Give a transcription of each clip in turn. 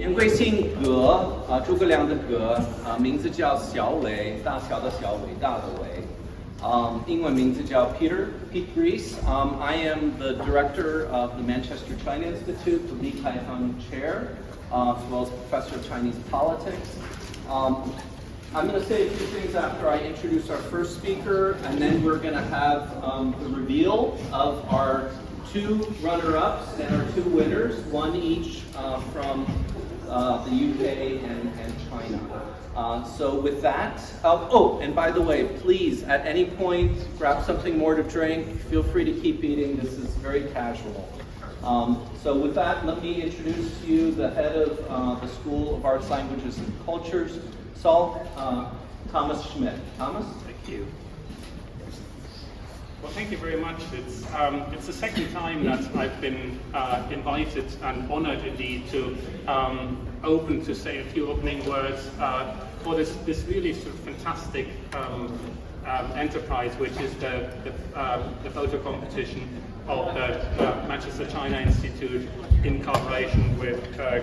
言贵姓葛诸葛亮的葛名字叫小伟，大小的小，伟大的伟。英文名字叫Pete Grease. I am the director of the Manchester China Institute, the Li Kaiheng Chair, as well as professor of Chinese politics. I'm going to say a few things after I introduce our first speaker, and then we're going to have the reveal of our two runner-ups and our two winners, one each from the UK and China. So with that, oh, and by the way, please, at any point, grab something more to drink. Feel free to keep eating. This is very casual. So with that, let me introduce to you the head of the School of Arts, Languages, and Cultures, SALC, Thomas Schmidt. Thomas? Thank you. Well, thank you very much. It's the second time that I've been invited and honored indeed to open to say a few opening words for this really sort of fantastic enterprise, which is the photo competition of the Manchester China Institute in collaboration with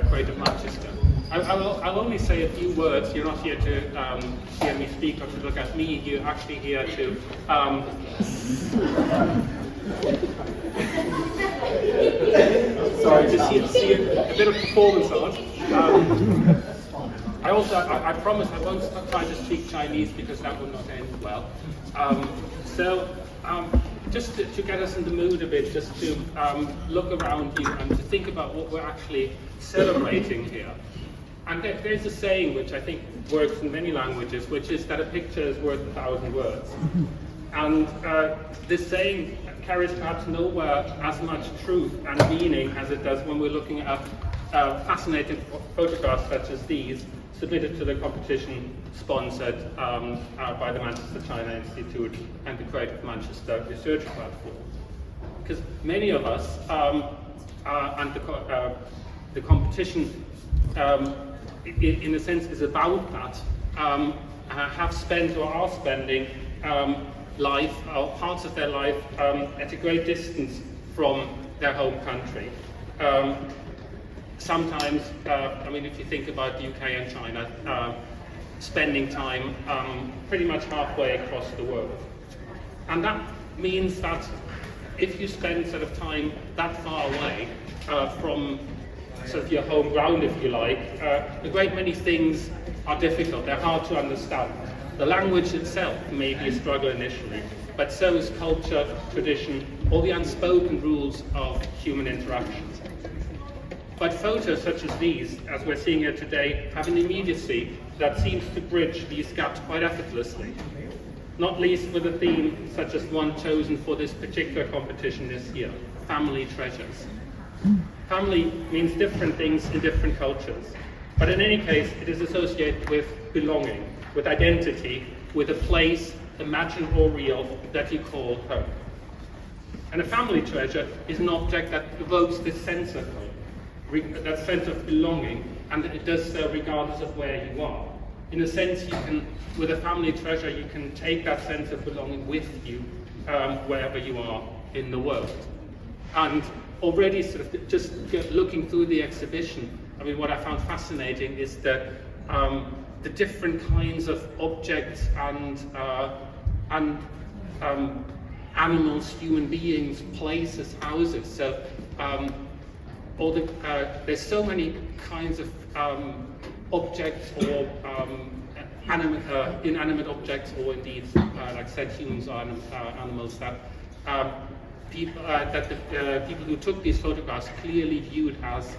Creative Manchester. I'll only say a few words. You're not here to hear me speak or to look at me. You're actually here to sorry, to see a bit of performance art. I promise I won't try to speak Chinese because that will not end well. Just to get us in the mood a bit, just to look around you and to think about what we're actually celebrating here. And there's a saying which I think works in many languages, which is that a picture is worth 1,000 words. And this saying carries perhaps nowhere as much truth and meaning as it does when we're looking at fascinating photographs such as these, submitted to the competition sponsored by the Manchester China Institute and the Creative Manchester Research Platform. Because many of us, and the competition in a sense is about that, have spent or are spending life, or parts of their life, at a great distance from their home country. Sometimes, I mean, if you think about the UK and China, spending time pretty much halfway across the world. And that means that if you spend sort of time that far away from sort of your home ground, if you like, a great many things are difficult. They're hard to understand. The language itself may be a struggle initially, but so is culture, tradition, all the unspoken rules of human interactions. But photos such as these, as we're seeing here today, have an immediacy that seems to bridge these gaps quite effortlessly. Not least with a theme such as one chosen for this particular competition this year, family treasures. Family means different things in different cultures, but in any case, it is associated with belonging, with identity, with a place, imagined or real, that you call home. And a family treasure is an object that evokes this sense of home, that sense of belonging, and it does so regardless of where you are. In a sense, you can, with a family treasure, you can take that sense of belonging with you wherever you are in the world. And already sort of just looking through the exhibition, I mean, what I found fascinating is the different kinds of objects and animals, human beings, places, houses. So there's so many kinds of objects or inanimate objects, or indeed, like I said, humans or animals that the people who took these photographs clearly viewed as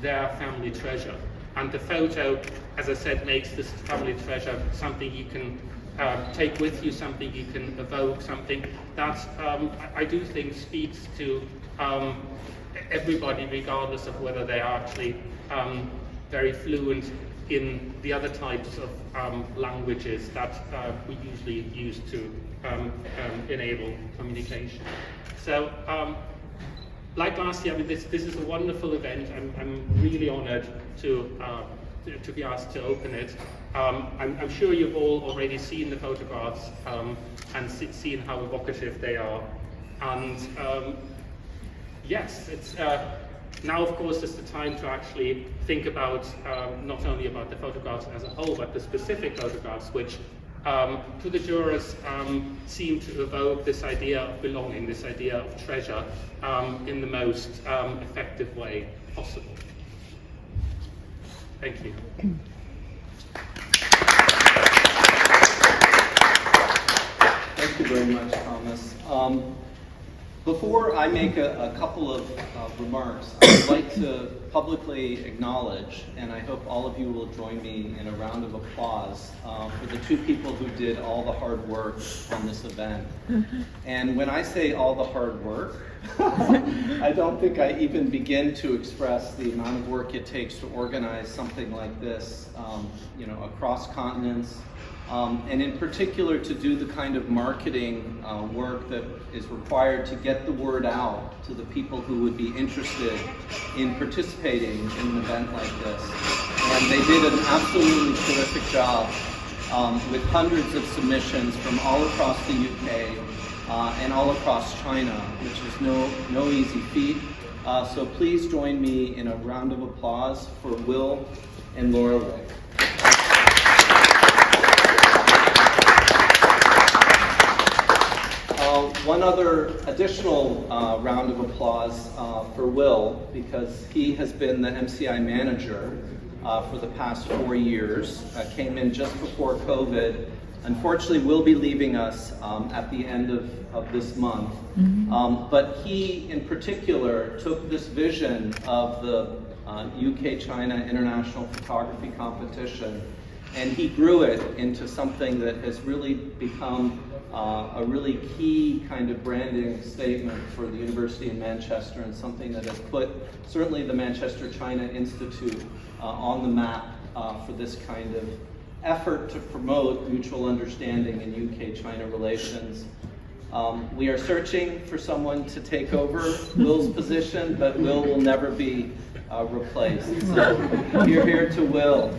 their family treasure. And the photo, as I said, makes this family treasure something you can take with you, something you can evoke, something that I do think speaks to everybody, regardless of whether they are actually very fluent in the other types of languages that we usually use to enable communication. So, like last year, I mean, this is a wonderful event. I'm really honoured to be asked to open it. I'm sure you've all already seen the photographs and seen how evocative they are. And yes, it's Now, of course, is the time to actually think about not only about the photographs as a whole, but the specific photographs, which to the jurors seem to evoke this idea of belonging, this idea of treasure in the most effective way possible. Thank you. Thank you very much, Thomas. Before I make a couple of remarks, I would like to publicly acknowledge, and I hope all of you will join me in a round of applause for the two people who did all the hard work on this event. And when I say all the hard work, I don't think I even begin to express the amount of work it takes to organize something like this, across continents. And in particular to do the kind of marketing work that is required to get the word out to the people who would be interested in participating in an event like this. And they did an absolutely terrific job with hundreds of submissions from all across the UK and all across China, which is no easy feat. So please join me in a round of applause for Will and Laura Lake. One other additional round of applause for Will, because he has been the MCI manager for the past 4 years, came in just before COVID. Unfortunately, will be leaving us at the end of this month. But he, in particular, took this vision of the UK-China International Photography Competition, and he grew it into something that has really become a really key kind of branding statement for the University of Manchester, and something that has put certainly the Manchester China Institute on the map for this kind of effort to promote mutual understanding in UK-China relations. We are searching for someone to take over Will's position, but Will never be replaced. So you're here to Will.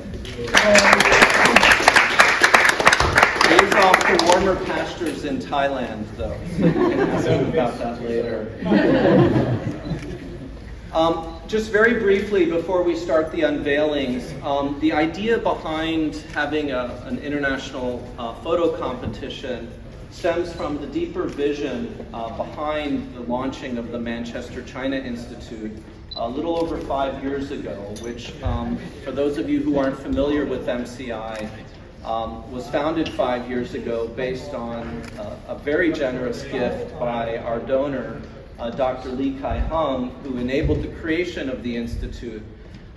He's off to warmer pastures in Thailand, though, so you can ask him about that later. Just very briefly, before we start the unveilings, the idea behind having an international photo competition stems from the deeper vision behind the launching of the Manchester China Institute a little over 5 years ago, which, for those of you who aren't familiar with MCI, was founded 5 years ago based on a very generous gift by our donor, Dr. Li Kai-hung, who enabled the creation of the Institute.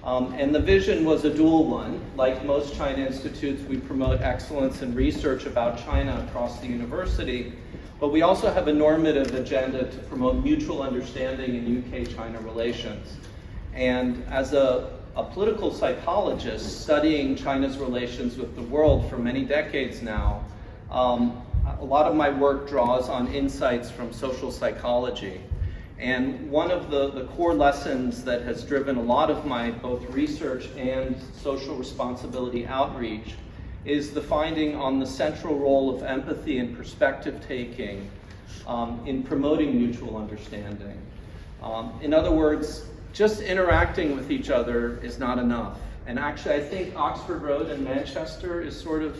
And the vision was a dual one. Like most China institutes, we promote excellence in research about China across the university, but we also have a normative agenda to promote mutual understanding in UK-China relations. And as a political psychologist studying China's relations with the world for many decades now, a lot of my work draws on insights from social psychology. And one of the core lessons that has driven a lot of my both research and social responsibility outreach is the finding on the central role of empathy and perspective taking in promoting mutual understanding. In other words, just interacting with each other is not enough. And actually, I think Oxford Road in Manchester is sort of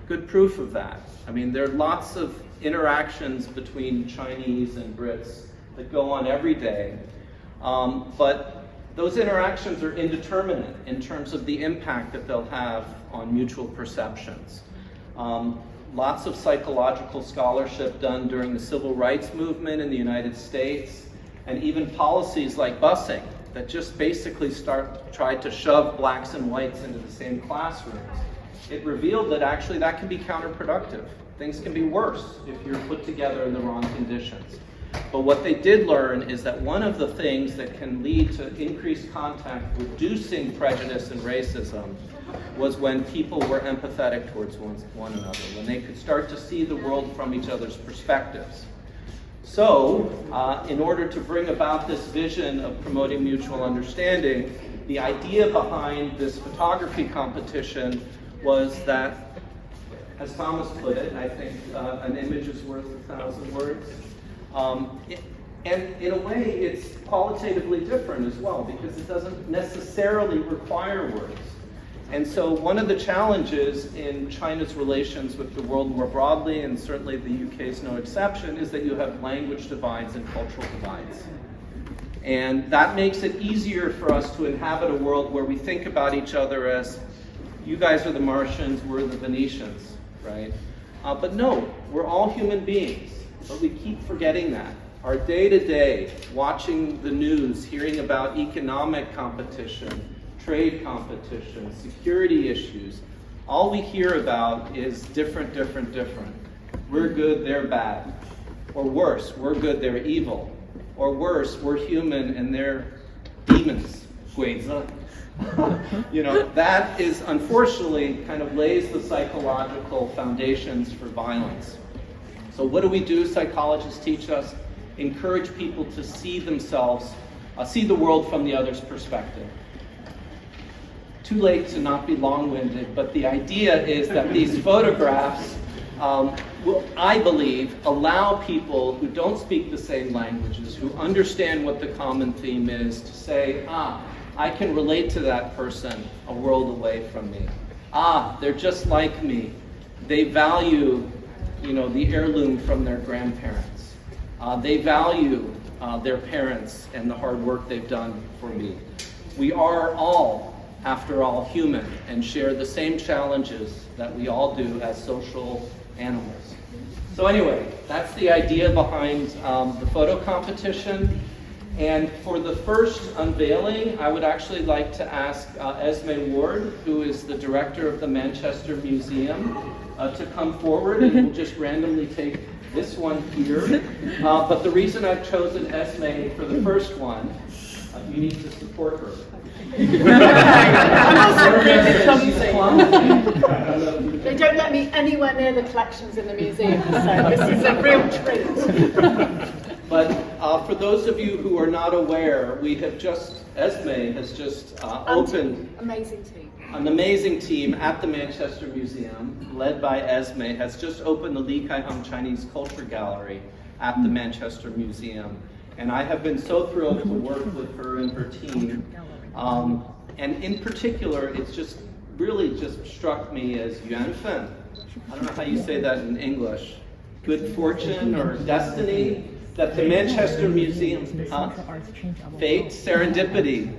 good proof of that. I mean, there are lots of interactions between Chinese and Brits that go on every day, but those interactions are indeterminate in terms of the impact that they'll have on mutual perceptions. Lots of psychological scholarship done during the civil rights movement in the United States, and even policies like busing that just basically tried to shove blacks and whites into the same classrooms. It revealed that actually that can be counterproductive. Things can be worse if you're put together in the wrong conditions. But what they did learn is that one of the things that can lead to increased contact, reducing prejudice and racism, was when people were empathetic towards one another, when they could start to see the world from each other's perspectives. So, in order to bring about this vision of promoting mutual understanding, the idea behind this photography competition was that, as Thomas put it, I think an image is worth 1,000 words. And in a way, it's qualitatively different as well, because it doesn't necessarily require words. And so one of the challenges in China's relations with the world more broadly, and certainly the UK is no exception, is that you have language divides and cultural divides. And that makes it easier for us to inhabit a world where we think about each other as, you guys are the Martians, we're the Venetians, right? But no, we're all human beings, but we keep forgetting that. Our day-to-day, watching the news, hearing about economic competition, trade competition, security issues, all we hear about is different. We're good, they're bad. Or worse, we're good, they're evil. Or worse, we're human and they're demons. 鬼子. You know, that is unfortunately kind of lays the psychological foundations for violence. So what do we do? Psychologists teach us, encourage people to see themselves, see the world from the other's perspective. Too late to not be long-winded, but the idea is that these photographs will, I believe, allow people who don't speak the same languages, who understand what the common theme is, to say, I can relate to that person a world away from me. They're just like me. They value, the heirloom from their grandparents. They value their parents and the hard work they've done for me. We are all, after all, human and share the same challenges that we all do as social animals. So anyway, that's the idea behind the photo competition. And for the first unveiling, I would actually like to ask Esme Ward, who is the director of the Manchester Museum, to come forward, and we'll just randomly take this one here. But the reason I've chosen Esme for the first one, you need to support her. They don't let me anywhere near the collections in the museum, so this is a real treat. But for those of you who are not aware, Esme has just opened an amazing team at the Manchester Museum, led by Esme, has just opened the Li Kaiheng Chinese Culture Gallery at the Manchester Museum. And I have been so thrilled to work with her and her team. And in particular, it's just really struck me as yuanfen. I don't know how you say that in English. Good fortune or destiny, that the Manchester Museum, fate, serendipity,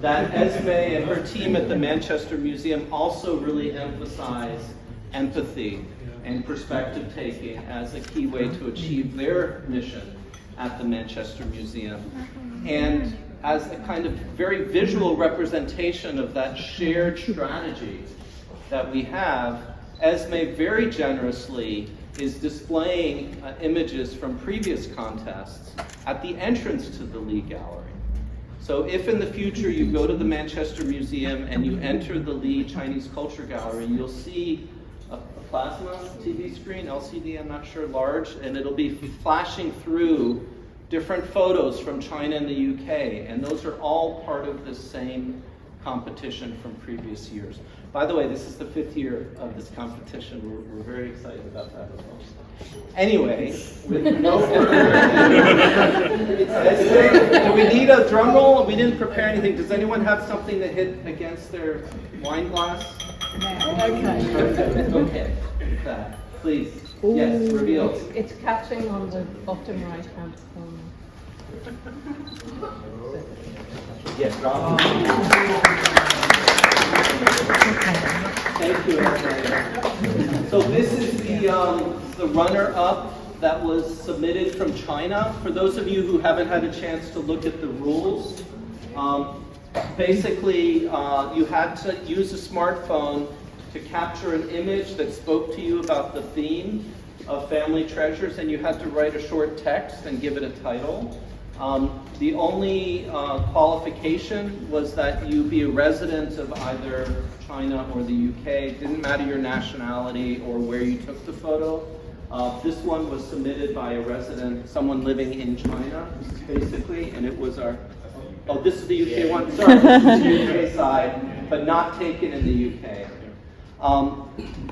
that Esme and her team at the Manchester Museum also really emphasize empathy and perspective taking as a key way to achieve their mission at the Manchester Museum. And as a kind of very visual representation of that shared strategy that we have, Esme very generously is displaying images from previous contests at the entrance to the Lee Gallery. So if in the future you go to the Manchester Museum and you enter the Lee Chinese Culture Gallery, you'll see a plasma TV screen, LCD, I'm not sure, large, and it'll be flashing through different photos from China and the UK, and those are all part of this same competition from previous years. By the way, this is the 5th year of this competition. We're very excited about that as well. Anyway, with no further ado, do we need a drum roll? We didn't prepare anything. Does anyone have something to hit against their wine glass? Okay. That, please. Ooh, yes, reveal. It's catching on the bottom right-hand corner. Yes, Rob. Thank you. So this is the runner-up that was submitted from China. For those of you who haven't had a chance to look at the rules, basically you had to use a smartphone to capture an image that spoke to you about the theme of family treasures, and you had to write a short text and give it a title. The only qualification was that you be a resident of either China or the UK. It didn't matter your nationality or where you took the photo. This one was submitted by a resident, someone living in China, basically, and it was our, this is the UK one, sorry, this is the UK side, but not taken in the UK.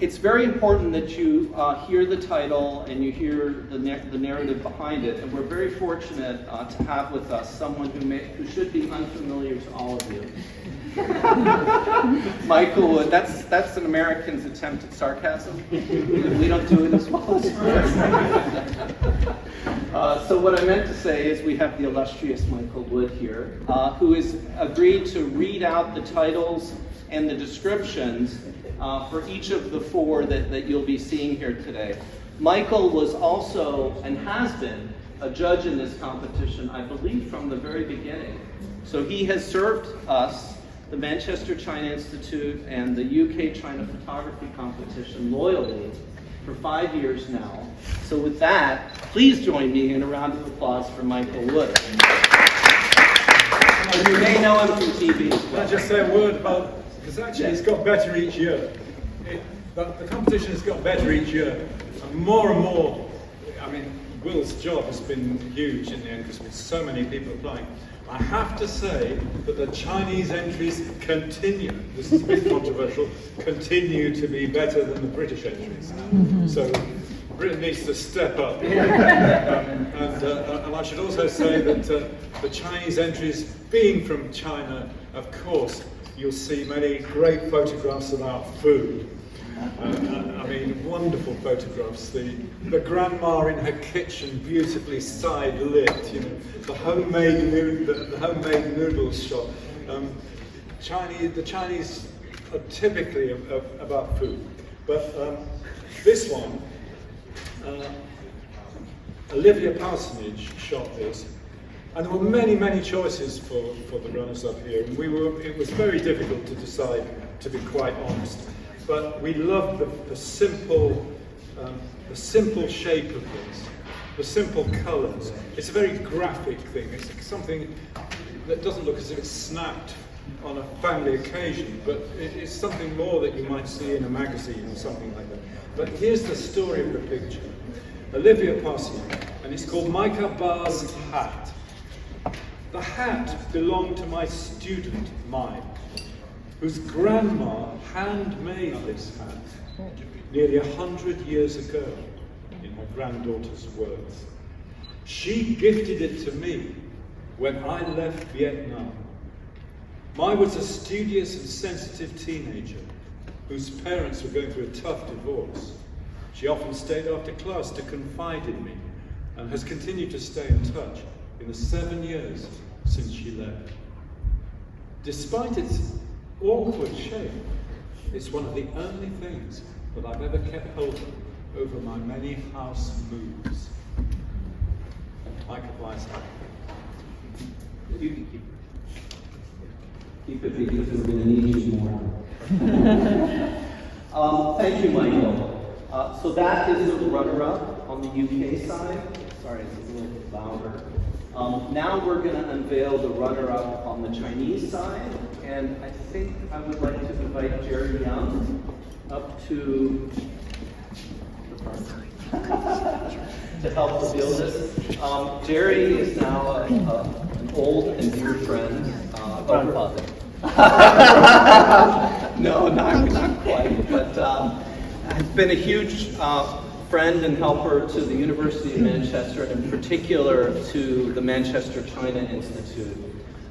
It's very important that you hear the title and you hear the narrative behind it, and we're very fortunate to have with us someone who should be unfamiliar to all of you. Michael Wood, that's an American's attempt at sarcasm. We don't do it as well as so what I meant to say is we have the illustrious Michael Wood here, who has agreed to read out the titles and the descriptions for each of the four that you'll be seeing here today. Michael was also, and has been, a judge in this competition, I believe, from the very beginning. So he has served us, the Manchester China Institute and the UK China Photography Competition loyally for 5 years now. So with that, please join me in a round of applause for Michael Wood. You may know him from TV as well. Can I just say a word about, because actually it's got better each year. The competition has got better each year, and more, I mean, Will's job has been huge in the end because with so many people applying. I have to say that the Chinese entries continue, this is a bit controversial, continue to be better than the British entries. So Britain needs to step up. And I should also say that the Chinese entries, being from China, of course, you'll see many great photographs about food. I mean, wonderful photographs. The grandma in her kitchen, beautifully side lit. You know, the homemade noodles shot. The Chinese are typically about food, but this one, Olivia Parsonage shot this, and there were many choices for the runners-up here, and it was very difficult to decide, to be quite honest. But we love the simple shape of this, the simple colours. It's a very graphic thing. It's something that doesn't look as if it's snapped on a family occasion, but it's something more that you might see in a magazine or something like that. But here's the story of the picture. Olivia Parsonage, and it's called Micah Barr's hat. The hat belonged to my student, Mike, whose grandma handmade this hat nearly 100 years ago, in her granddaughter's words. She gifted it to me when I left Vietnam. Mai was a studious and sensitive teenager whose parents were going through a tough divorce. She often stayed after class to confide in me and has continued to stay in touch in the 7 years since she left. Despite its awkward shape, it's one of the only things that I've ever kept hold of over my many house moves. Micah Barr's hat. You can keep it because we're going to need you more. Thank you, Michael. So that is the runner-up on the UK side. Sorry, it's a little louder. Now we're going to unveil the runner-up on the Chinese side, and I think I would like to invite Jerry Young up to help reveal this. Jerry is now an old and dear friend. Grandfather. No, not quite, but has been a huge friend and helper to the University of Manchester, and in particular to the Manchester China Institute.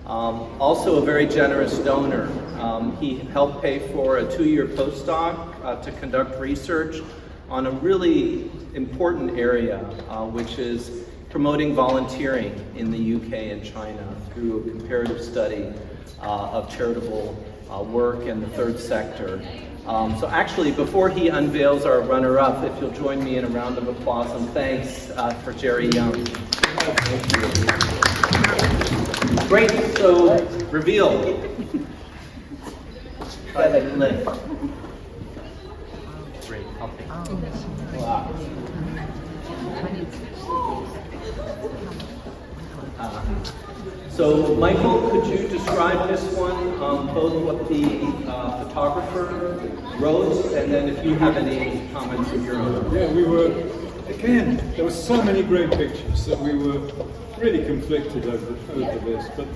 Also a very generous donor. He helped pay for a 2-year postdoc to conduct research on a really important area, which is promoting volunteering in the UK and China through a comparative study of charitable work in the third sector. So actually, before he unveils our runner-up, if you'll join me in a round of applause and thanks for Jerry Young. Great, so reveal. Try that lift. Great, I'll take it. Wow. So Michael, could you describe this one, both what the photographer wrote, and then if you have any comments of your own? Yeah, again, there were so many great pictures that we were really conflicted over this, but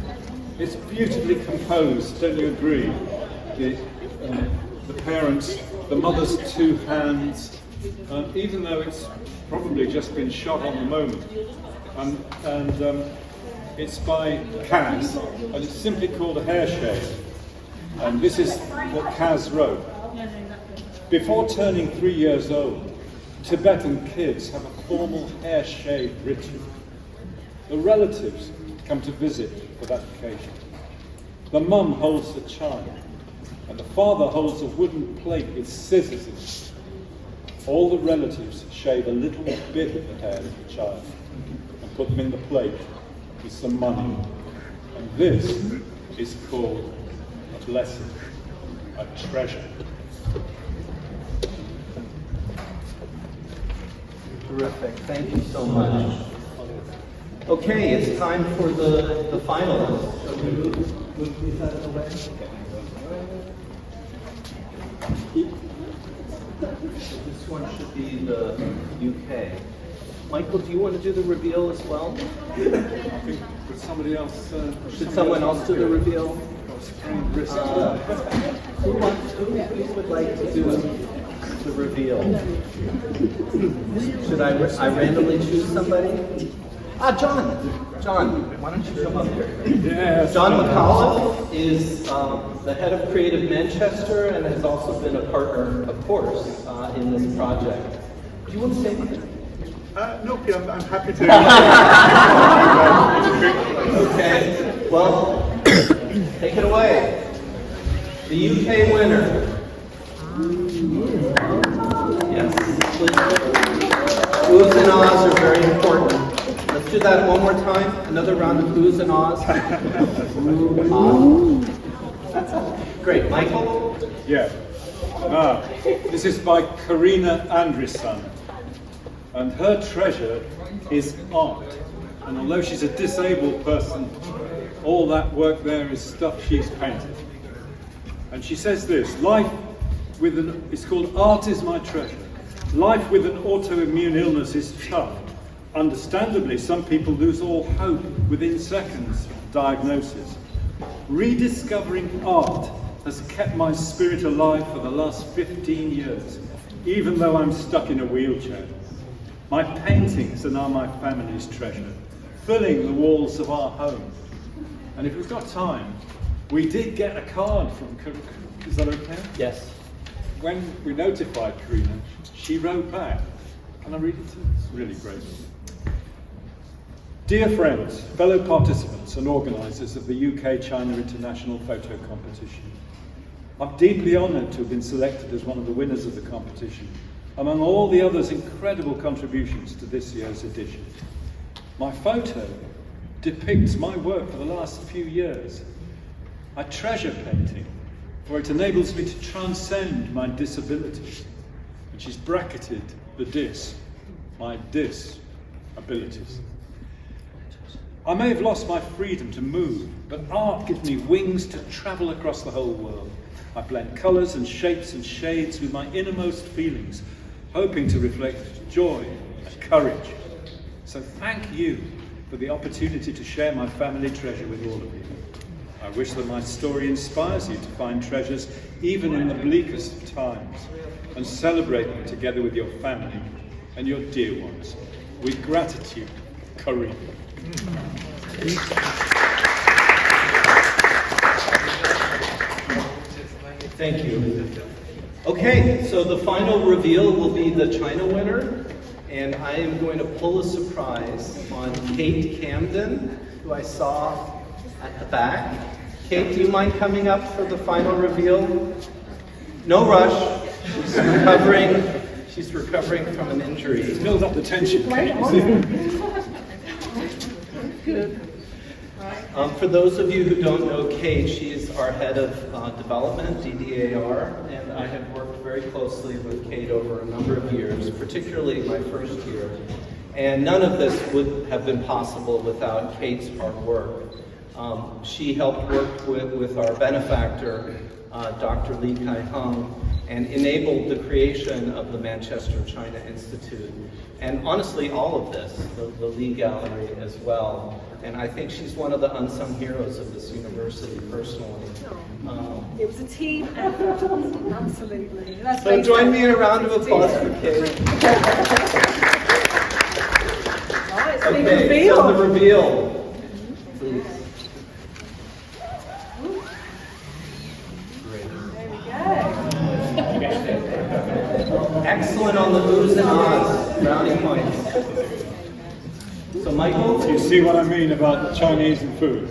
it's beautifully composed, don't you agree? The parents the mother's two hands, even though it's probably just been shot on the moment. It's by Kaz, and it's simply called a hair shave. And this is what Kaz wrote. Before turning 3 years old, Tibetan kids have a formal hair shave ritual. The relatives come to visit for that occasion. The mum holds the child, and the father holds a wooden plate with scissors in it. All the relatives shave a little bit of the hair of the child and put them in the plate with some money. And this is called a blessing, a treasure. Terrific. Thank you so much. Okay, it's time for the finalists. So we move these out of the way. This one should be the UK. Michael, do you want to do the reveal as well? I think would somebody else? Should someone else do the reveal? Who would like to do the reveal? Should I randomly choose somebody? John, why don't you come up here? Yes. John McAuliffe is the head of Creative Manchester and has also been a partner, of course, in this project. Do you want to say anything? No, I'm happy to. Okay, well, take it away. The UK winner. Yes, please. Oohs and ahs are very important. Let's do that one more time. Another round of oohs and ahs. Ooh, ah. Great. Michael? Yeah. This is by Karina Andrisson. And her treasure is art. And although she's a disabled person, all that work there is stuff she's painted. And she says this, it's called Art is My Treasure. Life with an autoimmune illness is tough. Understandably, some people lose all hope within seconds of diagnosis. Rediscovering art has kept my spirit alive for the last 15 years, even though I'm stuck in a wheelchair. My paintings are now my family's treasure, filling the walls of our home. And if we've got time, we did get a card from Karina. Is that okay? Yes. When we notified Karina, she wrote back. Can I read it to you? It's really great. Dear friends, fellow participants and organisers of the UK-China International Photo Competition, I'm deeply honoured to have been selected as one of the winners of the competition, among all the others' incredible contributions to this year's edition. My photo depicts my work for the last few years. I treasure painting, for it enables me to transcend my disability, and she's bracketed the dis, my disabilities. I may have lost my freedom to move, but art gives me wings to travel across the whole world. I blend colours and shapes and shades with my innermost feelings, hoping to reflect joy and courage. So thank you for the opportunity to share my family treasure with all of you. I wish that my story inspires you to find treasures even in the bleakest of times and celebrate them together with your family and your dear ones. With gratitude, Karina. Thank you. Okay, so the final reveal will be the China winner, and I am going to pull a surprise on Kate Camden, who I saw at the back. Kate, do you mind coming up for the final reveal? No rush. She's recovering from an injury. Build up the tension. Good. For those of you who don't know Kate, she is our head of development, DDAR, and I have worked very closely with Kate over a number of years, particularly my first year. And none of this would have been possible without Kate's hard work. She helped work with our benefactor, Dr. Li Kai-hung, and enabled the creation of the Manchester China Institute. And honestly, all of this, the Li Gallery as well. And I think she's one of the unsung heroes of this university, personally. It was a team effort, absolutely. So join me in a round of applause for Kate. Okay, so the reveal, please. Excellent on the oohs and ahs, brownie points. So Michael? You see what I mean about Chinese and food?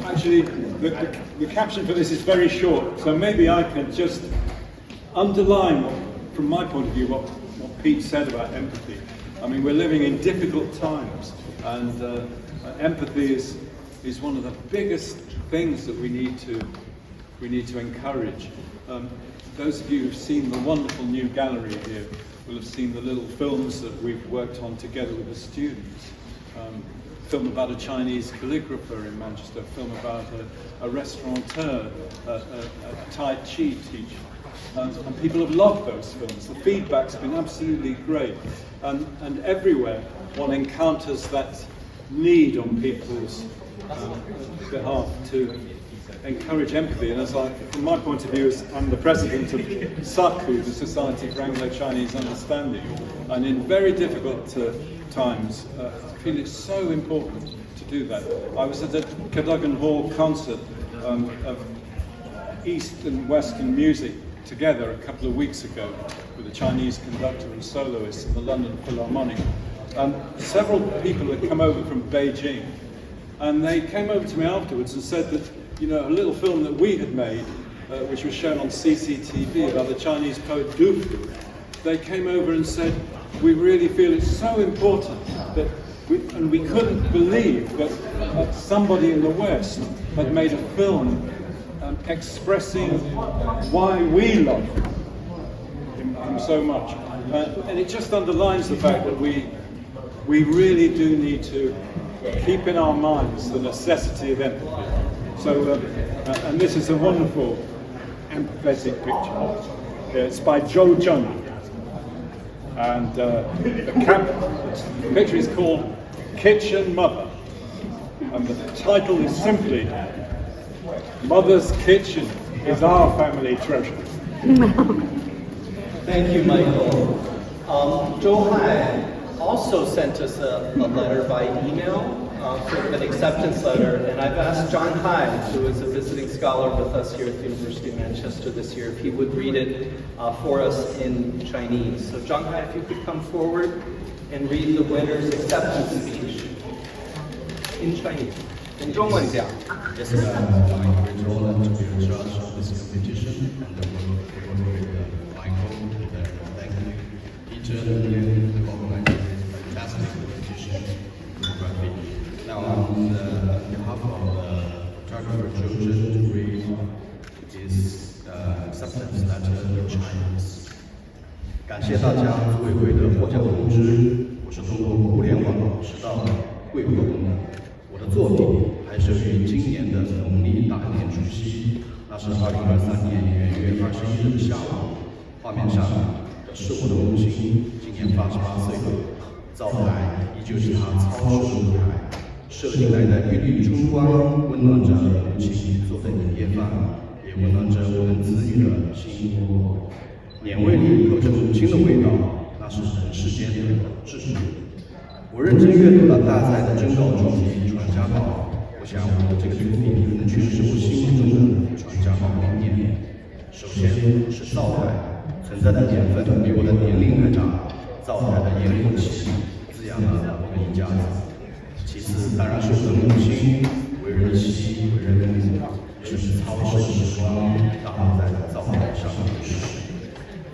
Actually, the caption for this is very short, so maybe I can just underline, from my point of view, what Pete said about empathy. I mean, we're living in difficult times, and empathy is one of the biggest things that we need to encourage. Those of you who've seen the wonderful new gallery here will have seen the little films that we've worked on together with the students. A film about a Chinese calligrapher in Manchester, a film about a restaurateur, a Tai Chi teacher. And people have loved those films. The feedback's been absolutely great. And everywhere one encounters that need on people's behalf to encourage empathy. And as from my point of view, as I'm the president of SALC, the Society for Anglo-Chinese Understanding, and in very difficult times, I feel it's so important to do that. I was at the Cadogan Hall concert of East and Western music together a couple of weeks ago with a Chinese conductor and soloist in the London Philharmonic. Several people had come over from Beijing, and they came over to me afterwards and said that, you know, a little film that we had made, which was shown on CCTV about the Chinese poet Du Fu, they came over and said, we really feel it's so important that we couldn't believe that somebody in the West had made a film expressing why we love him so much. And it just underlines the fact that we really do need to keep in our minds the necessity of empathy. So, and this is a wonderful empathetic picture. It's by Zhou Zheng. And the picture is called Kitchen Mother. And the title is simply, Mother's Kitchen is our family treasure. Thank you, Michael. Zhou Hai also sent us a letter by email, sort of an acceptance letter, and I've asked John Hai, who is a visiting scholar with us here at the University of Manchester this year, if he would read it for us in Chinese. So John Hai, if you could come forward and read the winner's acceptance speech in Chinese. 用中文讲。Yes, I'm great honor to be in charge of this competition and the work of Michael. Thank you, Peter, and organizing this fantastic competition photography. Now, on behalf of the photographer chosen to read his acceptance letter in Chinese. 感谢大家贵贵的获奖通知，我是通过互联网知道贵会中的。我的作品拍摄于今年的农历大年除夕，那是2023年元月21日的下午。画面上的是我的母亲，今年88岁了。灶台依旧是她操守的舞台，射进来的一缕春光，温暖着母亲做的年夜饭，也温暖着我们子女的幸福。年味里有着母亲的味道，那是人世间的质朴。我认真阅读了大赛的征稿主题《传家宝》，我想我的这个作品能诠释我心目中的传家宝理念。首先是灶台，存在的年份比我的年龄还大，灶台的烟火气滋养了我们一家子。其次当然是我的母亲，为人妻，为人母，甚至操守的时光打落在灶台上的事。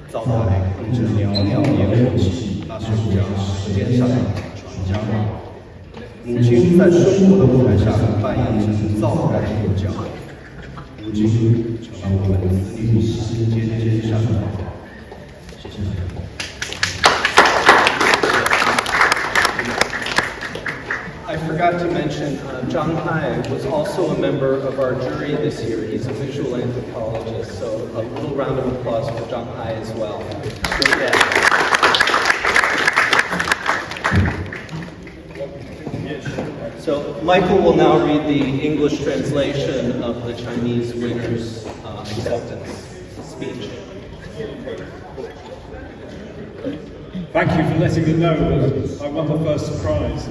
灶台混着袅袅烟火气，那是我家时间上的传家宝。母亲在生活的舞台上扮演成灶台的主角，如今成了我们子女时间上的宝。谢谢大家。I forgot to mention, Zhang Hai was also a member of our jury this year. He's a visual anthropologist, so a little round of applause for Zhang Hai as well. So, yeah. So Michael will now read the English translation of the Chinese winner's acceptance speech. Thank you for letting me know that I won the first prize.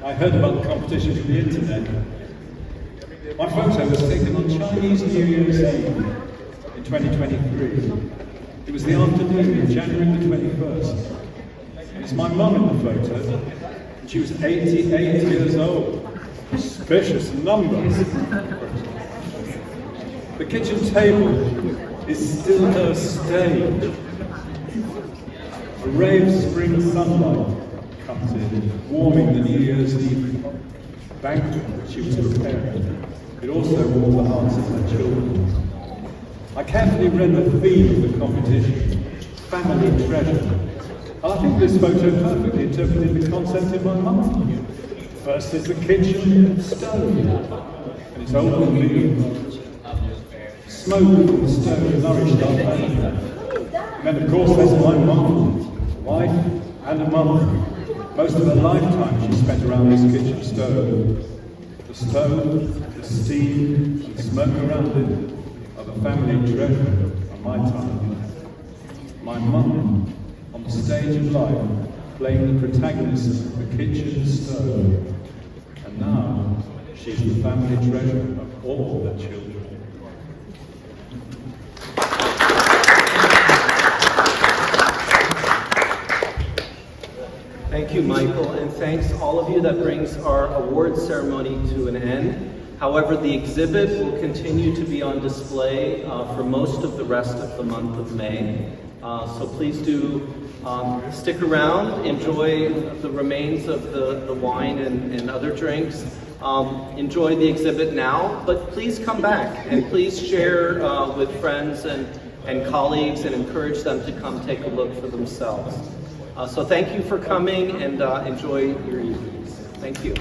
I heard about the competition from the internet. My photo was taken on Chinese New Year's Eve in 2023. It was the afternoon of January the 21st. It's my mum in the photo, and she was 88 years old. Auspicious numbers. The kitchen table is still her stage. A ray of spring sunlight comes in, warming the New Year's Eve banquet that she was preparing. It also warmed the hearts of her children. I carefully read the theme of the competition, family treasure. And I think this photo perfectly interpreted the concept in my mind. First is the kitchen stove, and it's old and clean. Smoke from the stove nourished our family. And then of course there's my mum, wife and a mum. Most of her lifetime she spent around this kitchen stove. The stove, the steam and smoke around it are the family treasure of my time. My mum, on the stage of life, playing the protagonist of the kitchen stove. And now she's the family treasure of all the children. Thank you, Michael, and thanks all of you. That brings our award ceremony to an end. However, the exhibit will continue to be on display for most of the rest of the month of May. So please do stick around, enjoy the remains of the wine and other drinks. Enjoy the exhibit now, but please come back and please share with friends and colleagues and encourage them to come take a look for themselves. So thank you for coming and enjoy your evenings. Thank you.